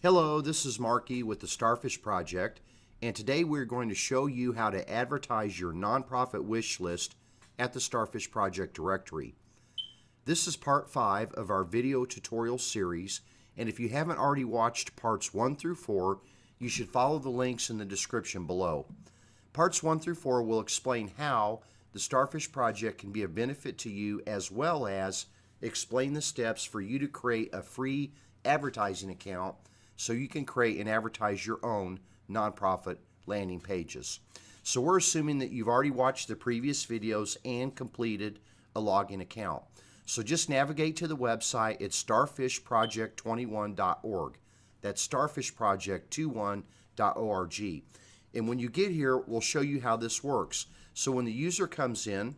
Hello, this is Marky with the Starfish Project, and today we're going to show you how to advertise your nonprofit wish list at the Starfish Project directory. This is part 5 of our video tutorial series, and if you haven't already watched parts 1 through 4, you should follow the links in the description below. Parts 1 through 4 will explain how the Starfish Project can be of benefit to you, as well as explain the steps for you to create a free advertising account so you can create and advertise your own nonprofit landing pages. So we're assuming that you've already watched the previous videos and completed a login account. So just navigate to the website. It's starfishproject21.org. That's starfishproject21.org. And when you get here, we'll show you how this works. So when the user comes in,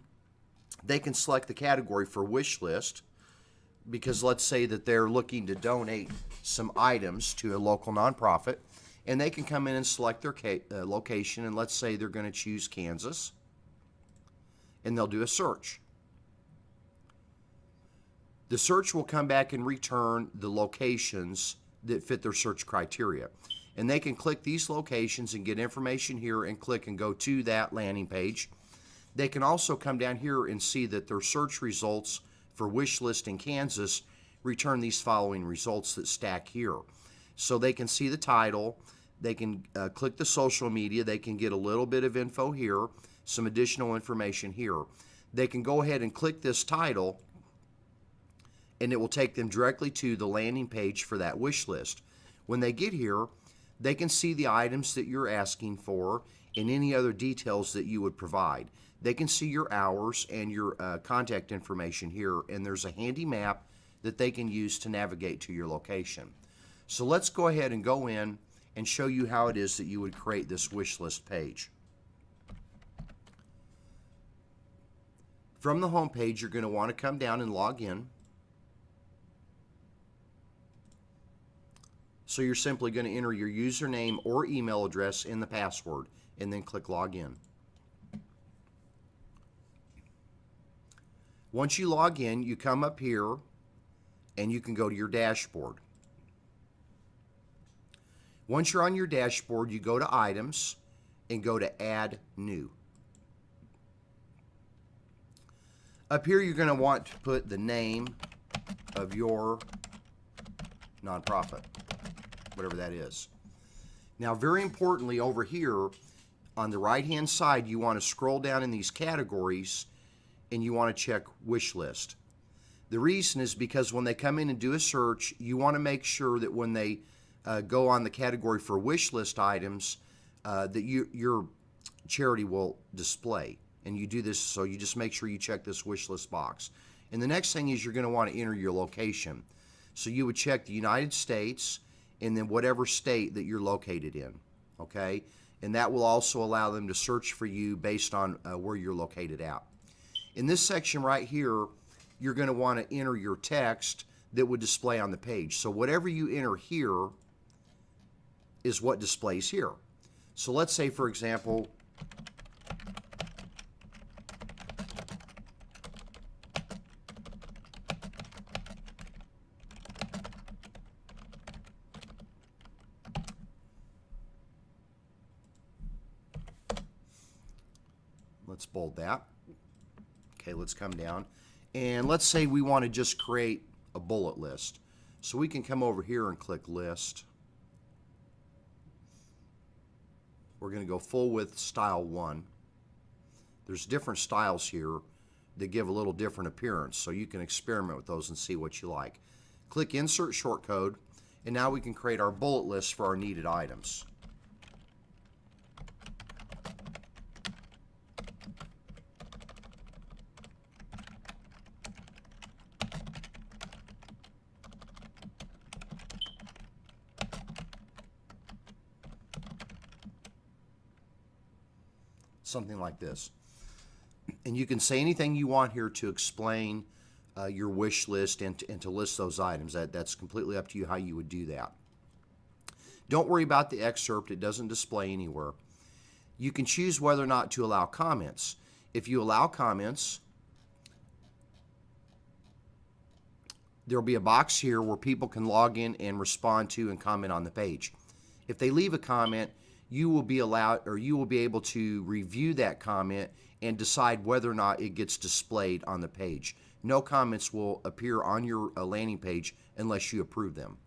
they can select the category for wish list, because let's say that they're looking to donate some items to a local nonprofit, and they can come in and select their location, and let's say they're going to choose Kansas, and they'll do a search. The search will come back and return the locations that fit their search criteria, and they can click these locations and get information here and click and go to that landing page. They can also come down here and see that their search results for wish list in Kansas return these following results that stack here. So they can see the title, they can click the social media, they can get a little bit of info here, some additional information here. They can go ahead and click this title, and it will take them directly to the landing page for that wish list. When they get here, they can see the items that you're asking for and any other details that you would provide. They can see your hours and your contact information here, and there's a handy map that they can use to navigate to your location. So let's go ahead and go in and show you how it is that you would create this wish list page. From the home page, you're going to want to come down and log in. So you're simply going to enter your username or email address in the password and then click login. Once you log in, you come up here and you can go to your dashboard. Once you're on your dashboard, you go to items and go to add new. Up here, you're going to want to put the name of your nonprofit, whatever that is. Now, very importantly, over here on the right hand side, you want to scroll down in these categories and you want to check wish list. The reason is because when they come in and do a search, you want to make sure that when they go on the category for wish list items, that your charity will display. And you do this, so you just make sure you check this wish list box. And the next thing is you're going to want to enter your location. So you would check the United States and then whatever state that you're located in, okay? And that will also allow them to search for you based on where you're located at. In this section right here, you're going to want to enter your text that would display on the page. So whatever you enter here is what displays here. So let's say, for example, let's bold that. Okay, let's come down. And let's say we want to just create a bullet list. So we can come over here and click list. We're going to go full width style 1. There's different styles here that give a little different appearance, so you can experiment with those and see what you like. Click insert shortcode, and now we can create our bullet list for our needed items. Something like this. And you can say anything you want here to explain your wish list and to list those items. That's completely up to you how you would do that. Don't worry about the excerpt. It doesn't display anywhere. You can choose whether or not to allow comments. If you allow comments, there'll be a box here where people can log in and respond to and comment on the page. If they leave a comment, you will be allowed, or you will be able to review that comment and decide whether or not it gets displayed on the page. No comments will appear on your landing page unless you approve them.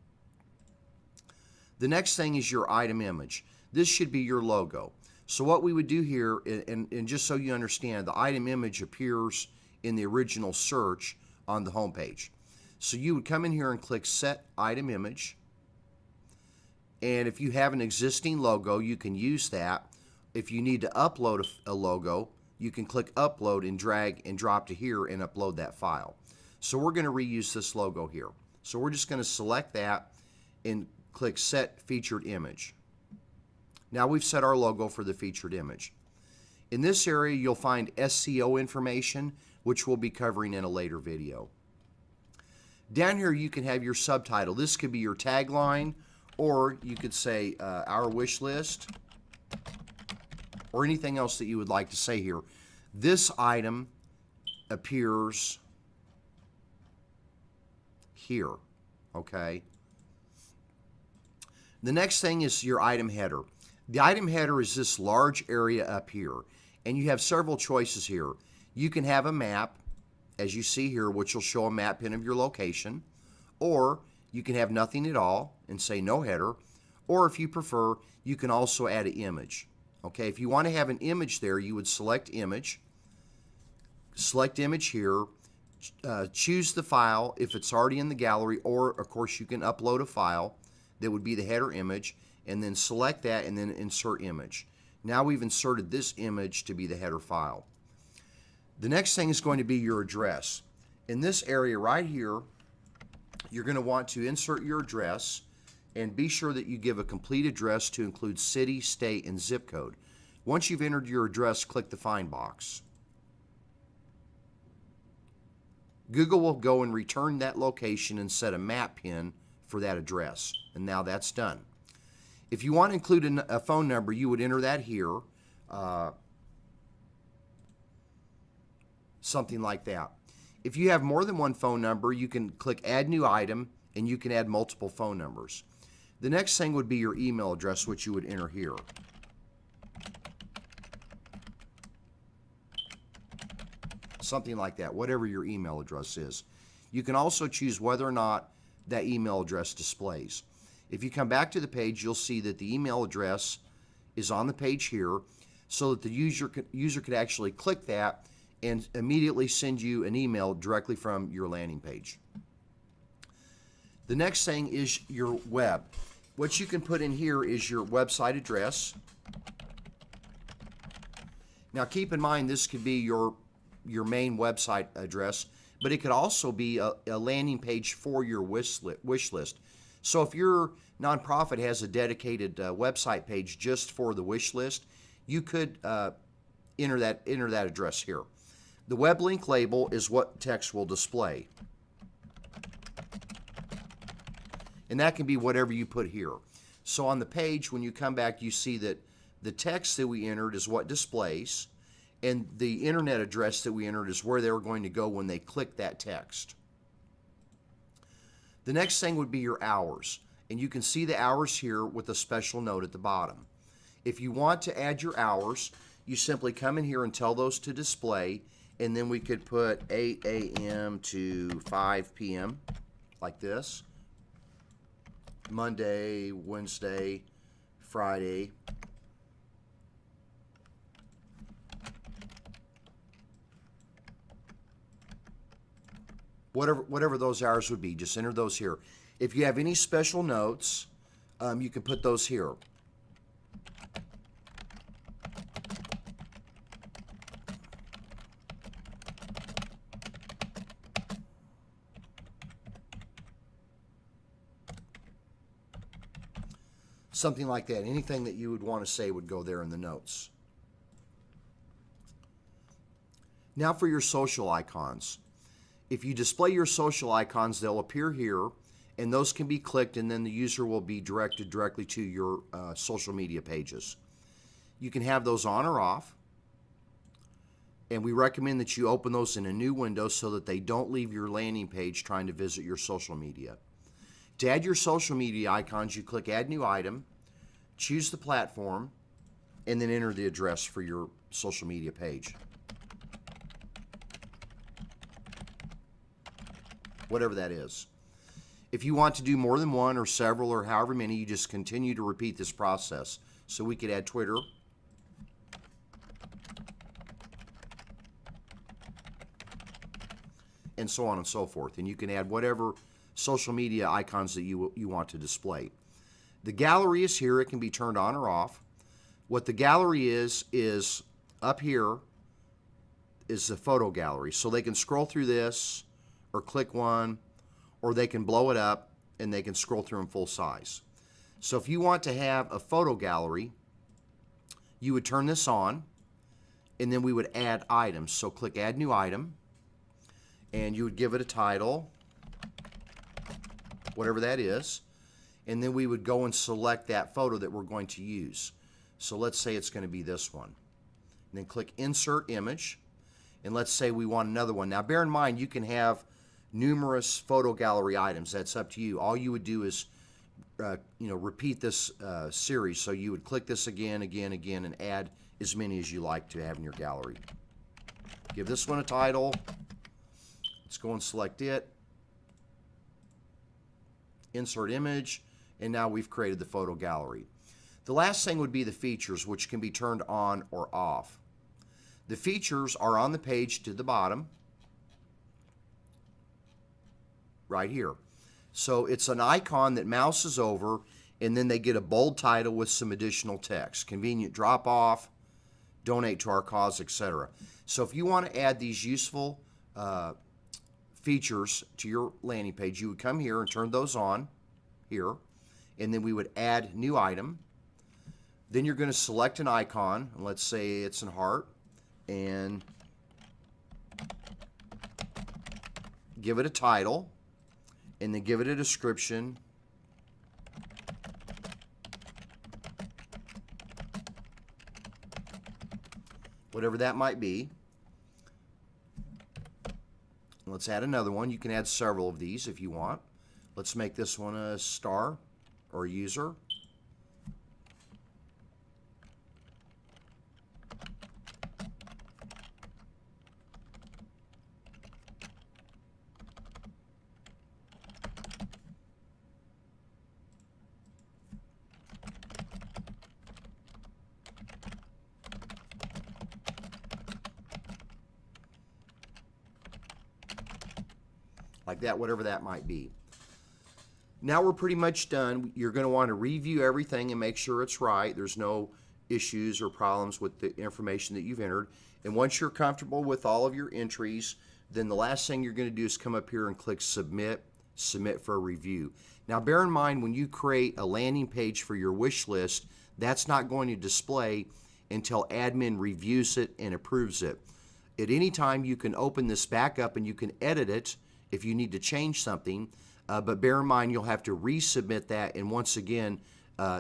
The next thing is your item image. This should be your logo. So what we would do here, and just so you understand, the item image appears in the original search on the home page. So you would come in here and click Set Item Image. And if you have an existing logo, you can use that. If you need to upload a logo, you can click Upload and drag and drop to here and upload that file. So we're going to reuse this logo here. So we're just going to select that and click Set Featured Image. Now we've set our logo for the featured image. In this area, you'll find SEO information, which we'll be covering in a later video. Down here, you can have your subtitle. This could be your tagline, or you could say our wish list, or anything else that you would like to say here. This item appears here, okay? The next thing is your item header. The item header is this large area up here, and you have several choices here. You can have a map, as you see here, which will show a map pin of your location, or you can have nothing at all and say no header, or if you prefer, you can also add an image. Okay, if you want to have an image there, you would select image here, choose the file if it's already in the gallery, or of course you can upload a file that would be the header image, and then select that and then insert image. Now we've inserted this image to be the header file. The next thing is going to be your address. In this area right here, you're going to want to insert your address, and be sure that you give a complete address to include city, state, and zip code. Once you've entered your address, click the Find box. Google will go and return that location and set a map pin for that address. And now that's done. If you want to include a phone number, you would enter that here. Something like that. If you have more than one phone number, you can click Add New Item, and you can add multiple phone numbers. The next thing would be your email address, which you would enter here. Something like that, whatever your email address is. You can also choose whether or not that email address displays. If you come back to the page, you'll see that the email address is on the page here, so that the user could actually click that and immediately send you an email directly from your landing page. The next thing is your web. What you can put in here is your website address. Now keep in mind, this could be your main website address, but it could also be a landing page for your wish list. So if your nonprofit has a dedicated website page just for the wish list, you could enter that address here. The web link label is what text will display. And that can be whatever you put here. So on the page, when you come back, you see that the text that we entered is what displays, and the internet address that we entered is where they're going to go when they click that text. The next thing would be your hours, and you can see the hours here with a special note at the bottom. If you want to add your hours, you simply come in here and tell those to display, and then we could put 8 a.m. to 5 p.m. like this. Monday, Wednesday, Friday. Whatever those hours would be, just enter those here. If you have any special notes, you can put those here. Something like that. Anything that you would want to say would go there in the notes. Now for your social icons. If you display your social icons, they'll appear here, and those can be clicked, and then the user will be directed directly to your social media pages. You can have those on or off. And we recommend that you open those in a new window so that they don't leave your landing page trying to visit your social media. To add your social media icons, you click Add New Item, choose the platform, and then enter the address for your social media page. Whatever that is. If you want to do more than one or several or however many, you just continue to repeat this process. So we could add Twitter, and so on and so forth. And you can add whatever social media icons that you want to display. The gallery is here. It can be turned on or off. What the gallery is up here is the photo gallery. So they can scroll through this or click one, or they can blow it up and they can scroll through in full size. So if you want to have a photo gallery, you would turn this on, and then we would add items. So click Add New Item, and you would give it a title, whatever that is, and then we would go and select that photo that we're going to use. So let's say it's going to be this one. And then click Insert Image, and let's say we want another one. Now bear in mind, you can have numerous photo gallery items. That's up to you. All you would do is repeat this series. So you would click this again, and add as many as you like to have in your gallery. Give this one a title. Let's go and select it. Insert image, and now we've created the photo gallery. The last thing would be the features, which can be turned on or off. The features are on the page to the bottom, right here. So it's an icon that mouses over, and then they get a bold title with some additional text. Convenient drop off, donate to our cause, etc. So if you want to add these useful features to your landing page, you would come here and turn those on here, and then we would add new item. Then you're going to select an icon, and let's say it's a heart, and give it a title, and then give it a description, whatever that might be. Let's add another one. You can add several of these if you want. Let's make this one a star or a user. Like that, whatever that might be. Now we're pretty much done. You're going to want to review everything and make sure it's right. There's no issues or problems with the information that you've entered. And once you're comfortable with all of your entries, then the last thing you're going to do is come up here and click Submit, Submit for a review. Now bear in mind, when you create a landing page for your wish list, that's not going to display until admin reviews it and approves it. At any time, you can open this back up and you can edit it if you need to change something, but bear in mind you'll have to resubmit that, and once again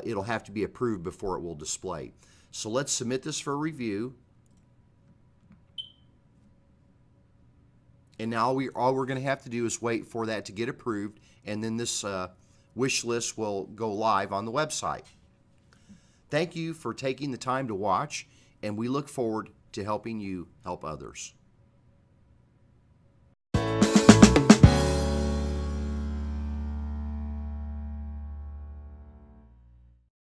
it'll have to be approved before it will display. So let's submit this for review, and now all we're going to have to do is wait for that to get approved, and then this wish list will go live on the website. Thank you for taking the time to watch, and we look forward to helping you help others.